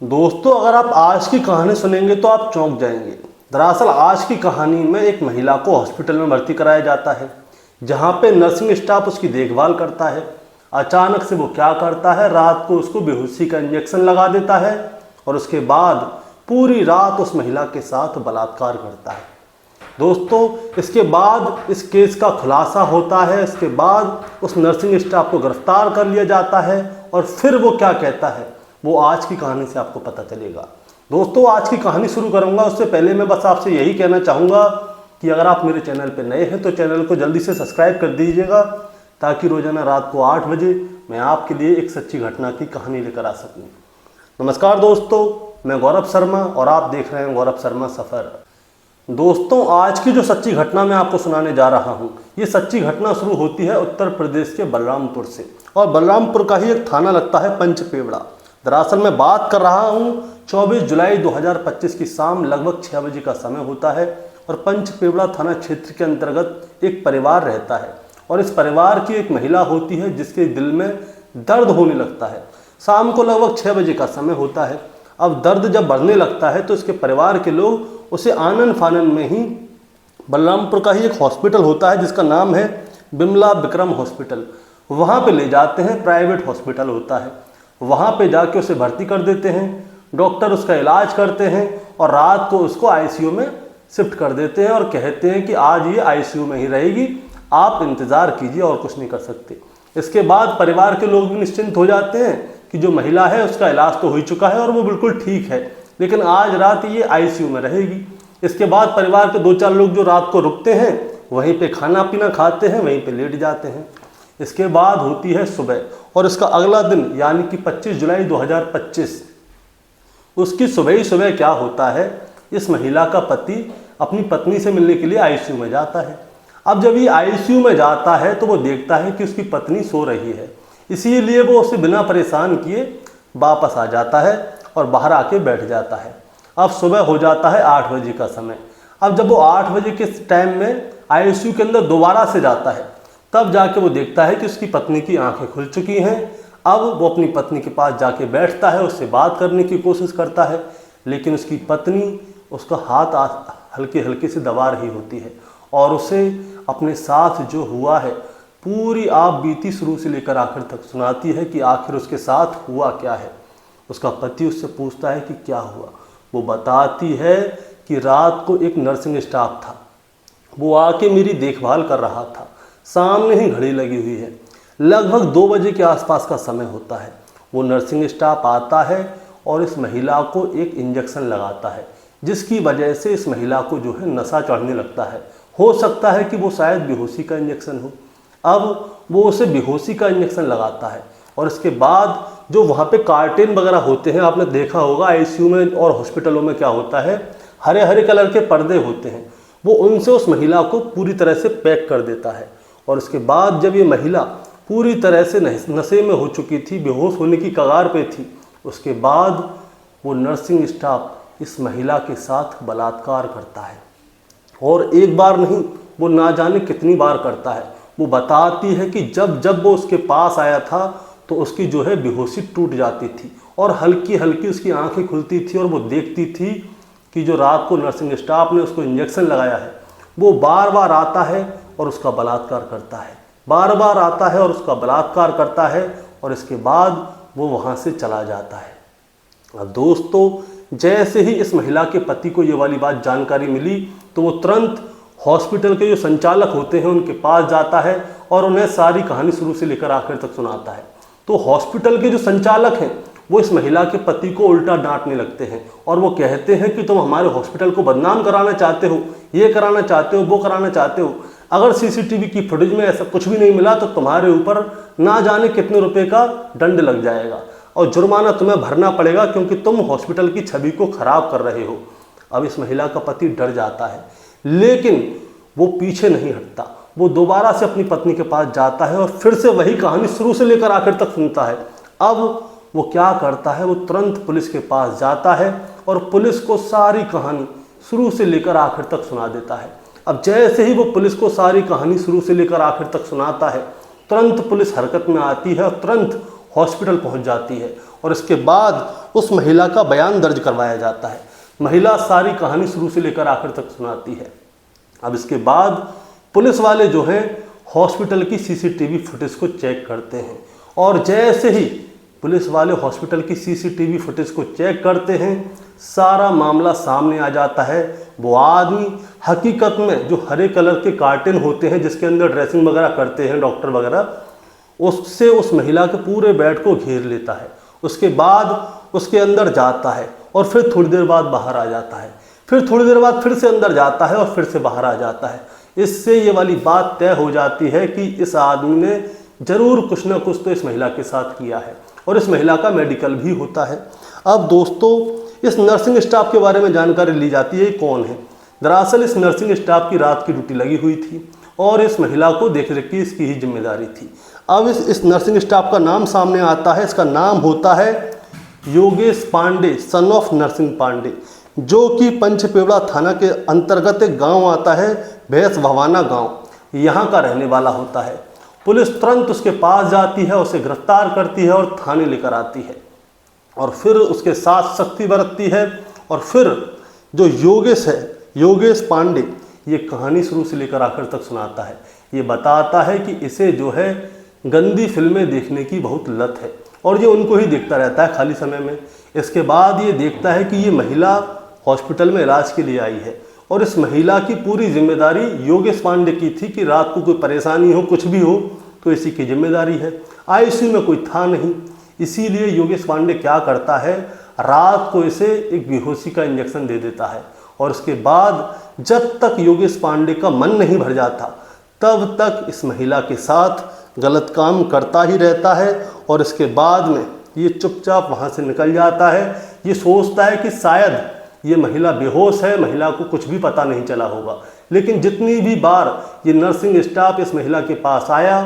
दोस्तों, अगर आप आज की कहानी सुनेंगे तो आप चौंक जाएंगे। दरअसल आज की कहानी में एक महिला को हॉस्पिटल में भर्ती कराया जाता है, जहां पे नर्सिंग स्टाफ उसकी देखभाल करता है। अचानक से वो क्या करता है, रात को उसको बेहोशी का इंजेक्शन लगा देता है और उसके बाद पूरी रात उस महिला के साथ बलात्कार करता है। दोस्तों, इसके बाद इस केस का खुलासा होता है। इसके बाद उस नर्सिंग स्टाफ को गिरफ्तार कर लिया जाता है और फिर वो क्या कहता है वो आज की कहानी से आपको पता चलेगा। दोस्तों, आज की कहानी शुरू करूंगा उससे पहले मैं बस आपसे यही कहना चाहूँगा कि अगर आप मेरे चैनल पर नए हैं तो चैनल को जल्दी से सब्सक्राइब कर दीजिएगा, ताकि रोजाना रात को 8 बजे मैं आपके लिए एक सच्ची घटना की कहानी लेकर आ सकूँ। नमस्कार दोस्तों, मैं गौरव शर्मा और आप देख रहे हैं गौरव शर्मा सफ़र। दोस्तों, आज की जो सच्ची घटना मैं आपको सुनाने जा रहा हूँ, ये सच्ची घटना शुरू होती है उत्तर प्रदेश के बलरामपुर से, और बलरामपुर का ही एक थाना लगता है पंचपेवड़ा। दरअसल मैं बात कर रहा हूँ 24 जुलाई 2025 की शाम लगभग 6 बजे का समय होता है, और पंचपेवड़ा थाना क्षेत्र के अंतर्गत एक परिवार रहता है, और इस परिवार की एक महिला होती है जिसके दिल में दर्द होने लगता है। शाम को लगभग 6 बजे का समय होता है। अब दर्द जब बढ़ने लगता है तो इसके परिवार के लोग उसे आनन फानन में ही बलरामपुर का ही एक हॉस्पिटल होता है जिसका नाम है बिमला विक्रम हॉस्पिटल, वहाँ पे ले जाते हैं। प्राइवेट हॉस्पिटल होता है, वहाँ पे जाके उसे भर्ती कर देते हैं। डॉक्टर उसका इलाज करते हैं और रात को उसको आईसीयू में शिफ्ट कर देते हैं और कहते हैं कि आज ये आईसीयू में ही रहेगी, आप इंतज़ार कीजिए और कुछ नहीं कर सकते। इसके बाद परिवार के लोग भी निश्चिंत हो जाते हैं कि जो महिला है उसका इलाज तो हो ही चुका है और वो बिल्कुल ठीक है, लेकिन आज रात ये आईसीयू में रहेगी। इसके बाद परिवार के 2-4 लोग जो रात को रुकते हैं वहीं पे खाना पीना खाते हैं, वहीं पे लेट जाते हैं। इसके बाद होती है सुबह, और इसका अगला दिन यानी कि 25 जुलाई 2025 उसकी सुबह ही सुबह क्या होता है, इस महिला का पति अपनी पत्नी से मिलने के लिए आईसीयू में जाता है। अब जब ये आईसीयू में जाता है तो वो देखता है कि उसकी पत्नी सो रही है, इसीलिए वो उसे बिना परेशान किए वापस आ जाता है और बाहर आके बैठ जाता है। अब सुबह हो जाता है 8 बजे का समय। अब जब वो 8 बजे के टाइम में आईसीयू के अंदर दोबारा से जाता है, तब जाके वो देखता है कि उसकी पत्नी की आंखें खुल चुकी हैं। अब वो अपनी पत्नी के पास जाके बैठता है, उससे बात करने की कोशिश करता है, लेकिन उसकी पत्नी उसका हाथ हल्के हल्के से दबा रही होती है और उसे अपने साथ जो हुआ है पूरी आप बीती शुरू से लेकर आखिर तक सुनाती है कि आखिर उसके साथ हुआ क्या है। उसका पति उससे पूछता है कि क्या हुआ। वो बताती है कि रात को एक नर्सिंग स्टाफ था, वो आके मेरी देखभाल कर रहा था, सामने ही घड़ी लगी हुई है। लगभग 2 बजे के आसपास का समय होता है। वो नर्सिंग स्टाफ आता है और इस महिला को एक इंजेक्शन लगाता है, जिसकी वजह से इस महिला को जो है नशा चढ़ने लगता है। हो सकता है कि वो शायद बेहोशी का इंजेक्शन हो। अब वो उसे बेहोशी का इंजेक्शन लगाता है और इसके बाद जो वहाँ पे कार्टेन वगैरह होते हैं, आपने देखा होगा आईसीयू में और हॉस्पिटलों में क्या होता है, हरे हरे कलर के पर्दे होते हैं, वो उनसे उस महिला को पूरी तरह से पैक कर देता है। और उसके बाद जब ये महिला पूरी तरह से नशे में हो चुकी थी, बेहोश होने की कगार पे थी, उसके बाद वो नर्सिंग स्टाफ इस महिला के साथ बलात्कार करता है। और एक बार नहीं, वो ना जाने कितनी बार करता है। वो बताती है कि जब जब वो उसके पास आया था तो उसकी जो है बेहोशी टूट जाती थी और हल्की हल्की उसकी आंखें खुलती थी, और वो देखती थी कि जो रात को नर्सिंग स्टाफ ने उसको इंजेक्शन लगाया है वो बार बार आता है और उसका बलात्कार करता है, बार बार आता है और उसका बलात्कार करता है, और इसके बाद वो वहाँ से चला जाता है। अब दोस्तों, जैसे ही इस महिला के पति को ये वाली बात जानकारी मिली तो वो तुरंत हॉस्पिटल के जो संचालक होते हैं उनके पास जाता है और उन्हें सारी कहानी शुरू से लेकर आखिर तक सुनाता है। तो हॉस्पिटल के जो संचालक हैं वो इस महिला के पति को उल्टा डांटने लगते हैं और वो कहते हैं कि तुम हमारे हॉस्पिटल को बदनाम कराना चाहते हो, ये कराना चाहते हो, वो कराना चाहते हो। अगर सीसीटीवी की फुटेज में ऐसा कुछ भी नहीं मिला तो तुम्हारे ऊपर ना जाने कितने रुपए का दंड लग जाएगा और जुर्माना तुम्हें भरना पड़ेगा, क्योंकि तुम हॉस्पिटल की छवि को खराब कर रहे हो। अब इस महिला का पति डर जाता है, लेकिन वो पीछे नहीं हटता। वो दोबारा से अपनी पत्नी के पास जाता है और फिर से वही कहानी शुरू से लेकर आखिर तक सुनता है। अब वो क्या करता है, वो तुरंत पुलिस के पास जाता है और पुलिस को सारी कहानी शुरू से लेकर आखिर तक सुना देता है। अब जैसे ही वो पुलिस को सारी कहानी शुरू से लेकर आखिर तक सुनाता है, तुरंत पुलिस हरकत में आती है और तुरंत हॉस्पिटल पहुंच जाती है और इसके बाद उस महिला का बयान दर्ज करवाया जाता है। महिला सारी कहानी शुरू से लेकर आखिर तक सुनाती है। अब इसके बाद पुलिस वाले जो हैं हॉस्पिटल की सीसीटीवी फुटेज को चेक करते हैं और जैसे ही पुलिस वाले हॉस्पिटल की सीसीटीवी फुटेज को चेक करते हैं सारा मामला सामने आ जाता है। वो आदमी हकीकत में जो हरे कलर के कार्टन होते हैं जिसके अंदर ड्रेसिंग वगैरह करते हैं डॉक्टर वगैरह, उससे उस महिला के पूरे बेड को घेर लेता है। उसके बाद उसके अंदर जाता है और फिर थोड़ी देर बाद बाहर आ जाता है, फिर थोड़ी देर बाद फिर से अंदर जाता है और फिर से बाहर आ जाता है। इससे ये वाली बात तय हो जाती है कि इस आदमी ने ज़रूर कुछ ना कुछ तो इस महिला के साथ किया है और इस महिला का मेडिकल भी होता है। अब दोस्तों इस नर्सिंग स्टाफ के बारे में जानकारी ली जाती है कौन है। दरअसल इस नर्सिंग स्टाफ की रात की ड्यूटी लगी हुई थी और इस महिला को देख रेख की इसकी ही जिम्मेदारी थी। अब इस नर्सिंग स्टाफ का नाम सामने आता है। इसका नाम होता है योगेश पांडे, सन ऑफ नरसिंह पांडे, जो कि पंचपेवड़ा थाना के अंतर्गत एक गांव आता है भैंस भवाना गांव, यहाँ का रहने वाला होता है। पुलिस तुरंत उसके पास जाती है, उसे गिरफ्तार करती है और थाने लेकर आती है और फिर उसके साथ सख्ती बरतती है। और फिर जो योगेश है, योगेश पांडे, ये कहानी शुरू से लेकर आखिर तक सुनाता है। ये बताता है कि इसे जो है गंदी फिल्में देखने की बहुत लत है और ये उनको ही देखता रहता है खाली समय में। इसके बाद ये देखता है कि ये महिला हॉस्पिटल में इलाज के लिए आई है और इस महिला की पूरी जिम्मेदारी योगेश पांडे की थी कि रात को कोई परेशानी हो, कुछ भी हो तो इसी की जिम्मेदारी है। आईसीयू में कोई था नहीं, इसीलिए योगेश पांडे क्या करता है, रात को इसे एक बेहोशी का इंजेक्शन दे देता है और उसके बाद जब तक योगेश पांडे का मन नहीं भर जाता तब तक इस महिला के साथ गलत काम करता ही रहता है और इसके बाद में ये चुपचाप वहाँ से निकल जाता है। ये सोचता है कि शायद ये महिला बेहोश है, महिला को कुछ भी पता नहीं चला होगा। लेकिन जितनी भी बार ये नर्सिंग स्टाफ इस महिला के पास आया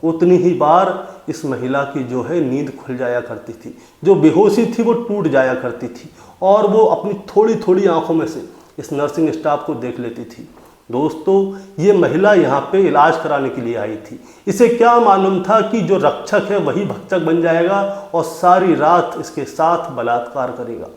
उतनी ही बार इस महिला की जो है नींद खुल जाया करती थी, जो बेहोशी थी वो टूट जाया करती थी और वो अपनी थोड़ी थोड़ी आंखों में से इस नर्सिंग स्टाफ को देख लेती थी। दोस्तों ये महिला यहाँ पे इलाज कराने के लिए आई थी। इसे क्या मालूम था कि जो रक्षक है वही भक्षक बन जाएगा और सारी रात इसके साथ बलात्कार करेगा।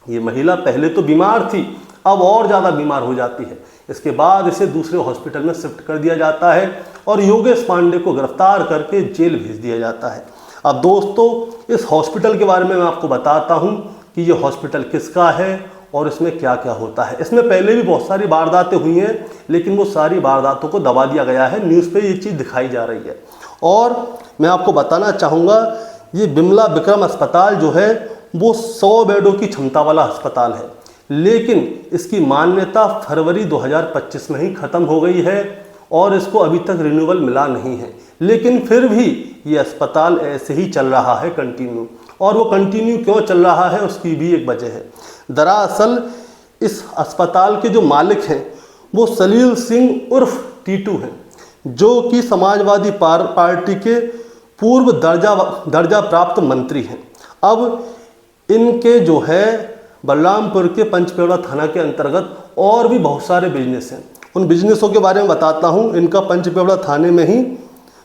ये महिला पहले तो बीमार थी, अब और ज़्यादा बीमार हो जाती है। इसके बाद इसे दूसरे हॉस्पिटल में शिफ्ट कर दिया जाता है और योगेश पांडे को गिरफ्तार करके जेल भेज दिया जाता है। अब दोस्तों इस हॉस्पिटल के बारे में मैं आपको बताता हूँ कि ये हॉस्पिटल किसका है और इसमें क्या क्या होता है। इसमें पहले भी बहुत सारी वारदातें हुई हैं लेकिन वो सारी वारदातों को दबा दिया गया है, न्यूज़ पे ये चीज़ दिखाई जा रही है। और मैं आपको बताना चाहूँगा ये बिमला विक्रम अस्पताल जो है वो 100 बेडों की क्षमता वाला अस्पताल है, लेकिन इसकी मान्यता फरवरी 2025 में ही ख़त्म हो गई है और इसको अभी तक रिन्यूअल मिला नहीं है। लेकिन फिर भी ये अस्पताल ऐसे ही चल रहा है कंटिन्यू, और वो कंटिन्यू क्यों चल रहा है उसकी भी एक वजह है। दरअसल इस अस्पताल के जो मालिक हैं वो सलील सिंह उर्फ टीटू हैं, जो कि समाजवादी पार्टी के पूर्व दर्जा प्राप्त मंत्री हैं। अब इनके जो है बलरामपुर के पंचपेवड़ा थाना के अंतर्गत और भी बहुत सारे बिजनेस हैं। उन बिजनेसों के बारे में बताता हूँ। इनका पंचपेवड़ा थाने में ही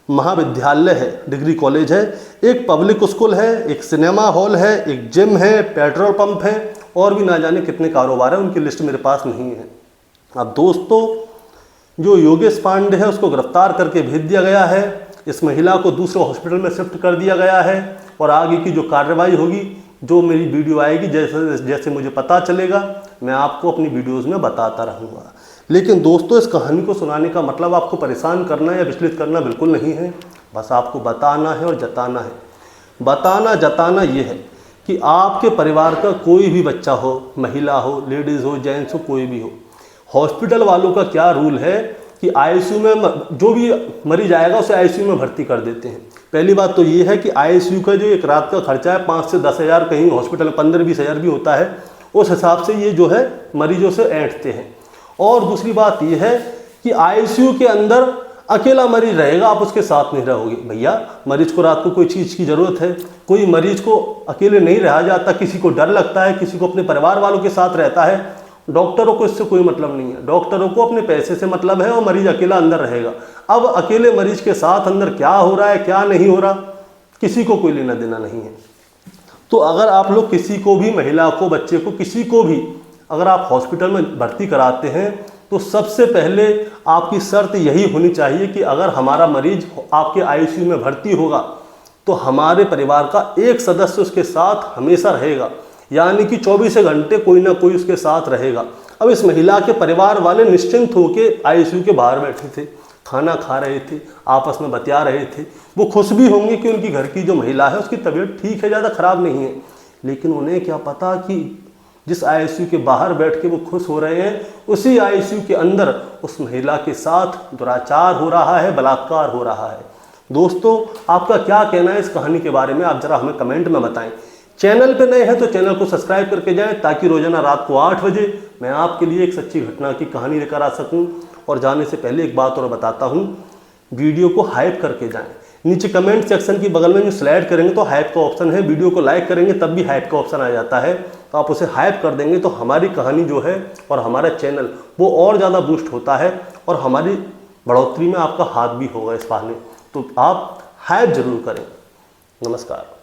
महाविद्यालय है, डिग्री कॉलेज है, एक पब्लिक स्कूल है, एक सिनेमा हॉल है, एक जिम है, पेट्रोल पंप है और भी ना जाने कितने कारोबार हैं, उनकी लिस्ट मेरे पास नहीं है। अब दोस्तों जो योगेश पांडे है उसको गिरफ्तार करके भेज दिया गया है, इस महिला को दूसरे हॉस्पिटल में शिफ्ट कर दिया गया है और आगे की जो कार्रवाई होगी, जो मेरी वीडियो आएगी, जैसे जैसे मुझे पता चलेगा मैं आपको अपनी वीडियोस में बताता रहूँगा। लेकिन दोस्तों इस कहानी को सुनाने का मतलब आपको परेशान करना या विचलित करना बिल्कुल नहीं है, बस आपको बताना है और जताना है। बताना जताना ये है कि आपके परिवार का कोई भी बच्चा हो, महिला हो, लेडीज़ हो, जेंट्स हो, कोई भी हो, हॉस्पिटल वालों का क्या रूल है कि आईसीयू में जो भी मरीज आएगा उसे आईसीयू में भर्ती कर देते हैं। पहली बात तो ये है कि आईसीयू का जो एक रात का खर्चा है 5 से 10 हज़ार, कहीं हॉस्पिटल में 15-20 हज़ार भी होता है, उस हिसाब से ये जो है मरीजों से ऐंठते हैं। और दूसरी बात ये है कि आईसीयू के अंदर अकेला मरीज रहेगा, आप उसके साथ नहीं रहोगे। भैया मरीज को रात को कोई चीज़ की ज़रूरत है, कोई मरीज को अकेले नहीं रहा जाता, किसी को डर लगता है, किसी को अपने परिवार वालों के साथ रहता है। डॉक्टरों को इससे कोई मतलब नहीं है, डॉक्टरों को अपने पैसे से मतलब है और मरीज अकेला अंदर रहेगा। अब अकेले मरीज के साथ अंदर क्या हो रहा है क्या नहीं हो रहा किसी को कोई लेना देना नहीं है। तो अगर आप लोग किसी को भी, महिला को, बच्चे को, किसी को भी अगर आप हॉस्पिटल में भर्ती कराते हैं तो सबसे पहले आपकी शर्त यही होनी चाहिए कि अगर हमारा मरीज आपके आईसीयू में भर्ती होगा तो हमारे परिवार का एक सदस्य उसके साथ हमेशा रहेगा, यानी कि 24 घंटे कोई ना कोई उसके साथ रहेगा। अब इस महिला के परिवार वाले निश्चिंत होकर आईसीयू के बाहर बैठे थे, खाना खा रहे थे, आपस में बतिया रहे थे। वो खुश भी होंगे कि उनकी घर की जो महिला है उसकी तबीयत ठीक है, ज़्यादा खराब नहीं है, लेकिन उन्हें क्या पता कि जिस आईसीयू के बाहर बैठ के वो खुश हो रहे हैं, उसी आईसीयू के अंदर उस महिला के साथ दुराचार हो रहा है, बलात्कार हो रहा है। दोस्तों, आपका क्या कहना है इस कहानी के बारे में, आप जरा हमें कमेंट में बताएं। चैनल पे नए हैं तो चैनल को सब्सक्राइब करके जाएं ताकि रोजाना रात को 8 बजे मैं आपके लिए एक सच्ची घटना की कहानी लेकर आ सकूं। और जाने से पहले एक बात और बताता हूं, वीडियो को हाइप करके जाएं। नीचे कमेंट सेक्शन की बगल में जो स्लाइड करेंगे तो हाइप का ऑप्शन है, वीडियो को लाइक करेंगे तब भी हाइप का ऑप्शन आ जाता है, तो आप उसे हाइप कर देंगे तो हमारी कहानी जो है और हमारा चैनल वो और ज़्यादा बूस्ट होता है और हमारी बढ़ोतरी में आपका हाथ भी होगा इस बहाने। तो आप हाइप जरूर करें। नमस्कार।